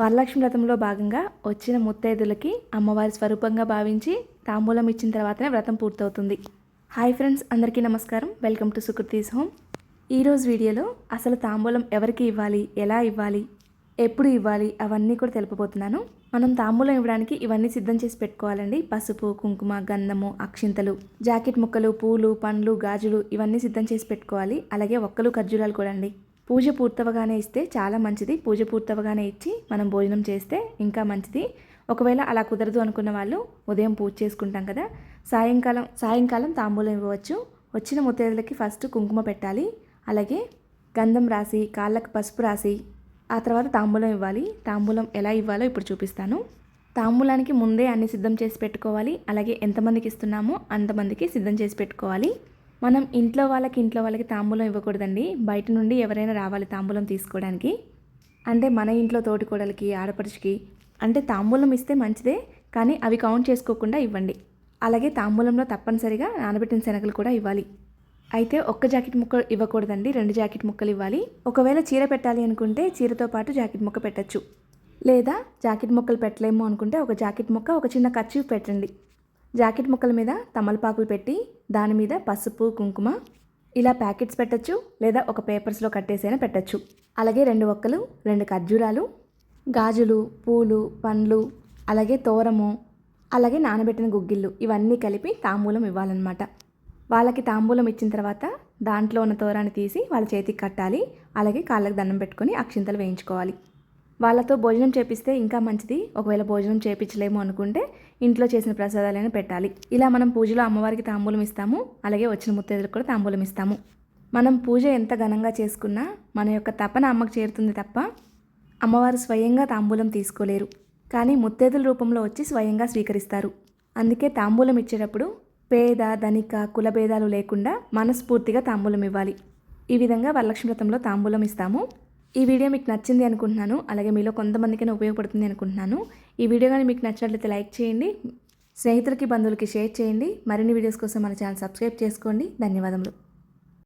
వరలక్ష్మి వ్రతంలో భాగంగా వచ్చిన ముత్తైదులకి అమ్మవారి స్వరూపంగా భావించి తాంబూలం ఇచ్చిన తర్వాతనే వ్రతం పూర్తవుతుంది. హాయ్ ఫ్రెండ్స్, అందరికీ నమస్కారం. Welcome to Sukriti's home. ఈరోజు వీడియోలో అసలు తాంబూలం ఎవరికి ఇవ్వాలి, ఎలా ఇవ్వాలి, ఎప్పుడు ఇవ్వాలి అవన్నీ కూడా తెలుపబోతున్నాను. మనం తాంబూలం ఇవ్వడానికి ఇవన్నీ సిద్ధం చేసి పెట్టుకోవాలండి. పసుపు, కుంకుమ, గంధము, అక్షింతలు, జాకెట్ ముక్కలు, పూలు, పండ్లు, గాజులు ఇవన్నీ సిద్ధం చేసి పెట్టుకోవాలి. అలాగే ఒక్కలు, ఖర్జూరాలు కూడా అండి. పూజ పూర్తవగానే ఇస్తే చాలా మంచిది. పూజ పూర్తవగానే ఇచ్చి మనం భోజనం చేస్తే ఇంకా మంచిది. ఒకవేళ అలా కుదరదు అనుకున్న వాళ్ళు ఉదయం పూజ చేసుకుంటాం కదా, సాయంకాలం తాంబూలం ఇవ్వవచ్చు. వచ్చిన ముత్తైదులకి ఫస్ట్ కుంకుమ పెట్టాలి. అలాగే గంధం రాసి, కాళ్ళకు పసుపు రాసి ఆ తర్వాత తాంబూలం ఇవ్వాలి. తాంబూలం ఎలా ఇవ్వాలో ఇప్పుడు చూపిస్తాను. తాంబూలానికి ముందే అన్ని సిద్ధం చేసి పెట్టుకోవాలి. అలాగే ఎంతమందికి ఇస్తున్నామో అంతమందికి సిద్ధం చేసి పెట్టుకోవాలి. మనం ఇంట్లో వాళ్ళకి తాంబూలం ఇవ్వకూడదండి. బయట నుండి ఎవరైనా రావాలి తాంబూలం తీసుకోవడానికి. అంటే మన ఇంట్లో తోటికోడలికి, ఆడపడుచుకి అంటే తాంబూలం ఇస్తే మంచిదే, కానీ అవి కౌంట్ చేసుకోకుండా ఇవ్వండి. అలాగే తాంబూలంలో తప్పనిసరిగా నానబెట్టిన శనగలు కూడా ఇవ్వాలి. అయితే ఒక్క జాకెట్ ముక్క ఇవ్వకూడదండి, 2 జాకెట్ ముక్కలు ఇవ్వాలి. ఒకవేళ చీర పెట్టాలి అనుకుంటే చీరతో పాటు జాకెట్ ముక్క పెట్టచ్చు. లేదా జాకెట్ ముక్కలు పెట్టలేము అనుకుంటే ఒక జాకెట్ ముక్క, ఒక చిన్న కర్చీఫ్ పెట్టండి. జాకెట్ ముక్కల మీద తమలపాకులు పెట్టి దాని మీద పసుపు, కుంకుమ ఇలా ప్యాకెట్స్ పెట్టచ్చు. లేదా ఒక పేపర్స్లో కట్టేసైనా పెట్టచ్చు. అలాగే 2 ఒక్కలు, 2 ఖర్జూరాలు, గాజులు, పూలు, పండ్లు, అలాగే తోరము, అలాగే నానబెట్టిన గుగ్గిళ్ళు ఇవన్నీ కలిపి తాంబూలం ఇవ్వాలన్నమాట. వాళ్ళకి తాంబూలం ఇచ్చిన తర్వాత దాంట్లో ఉన్న తోరాన్ని తీసి వాళ్ళ చేతికి కట్టాలి. అలాగే కాళ్ళకి దండం పెట్టుకొని అక్షింతలు వేయించుకోవాలి. వాళ్ళతో భోజనం చేపిస్తే ఇంకా మంచిది. ఒకవేళ భోజనం చేపించలేము అనుకుంటే ఇంట్లో చేసిన ప్రసాదాలైనా పెట్టాలి. ఇలా మనం పూజలో అమ్మవారికి తాంబూలం ఇస్తాము. అలాగే వచ్చిన ముత్తైదులకు కూడా తాంబూలం ఇస్తాము. మనం పూజ ఎంత ఘనంగా చేసుకున్నా మన యొక్క తపన అమ్మకు చేరుతుంది తప్ప అమ్మవారు స్వయంగా తాంబూలం తీసుకోలేరు. కానీ ముత్తైదుల రూపంలో వచ్చి స్వయంగా స్వీకరిస్తారు. అందుకే తాంబూలం ఇచ్చేటప్పుడు పేద, ధనిక, కులభేదాలు లేకుండా మనస్ఫూర్తిగా తాంబూలం ఇవ్వాలి. ఈ విధంగా వరలక్ష్మి వ్రతంలో తాంబూలం ఇస్తాము. ఈ వీడియో మీకు నచ్చింది అనుకుంటున్నాను. అలాగే మీలో కొంతమందికైనా ఉపయోగపడుతుంది అనుకుంటున్నాను. ఈ వీడియో కానీ మీకు నచ్చినట్లయితే లైక్ చేయండి, స్నేహితులకి, బంధువులకి షేర్ చేయండి. మరిన్ని వీడియోస్ కోసం మన ఛానల్ సబ్స్క్రైబ్ చేసుకోండి. ధన్యవాదములు.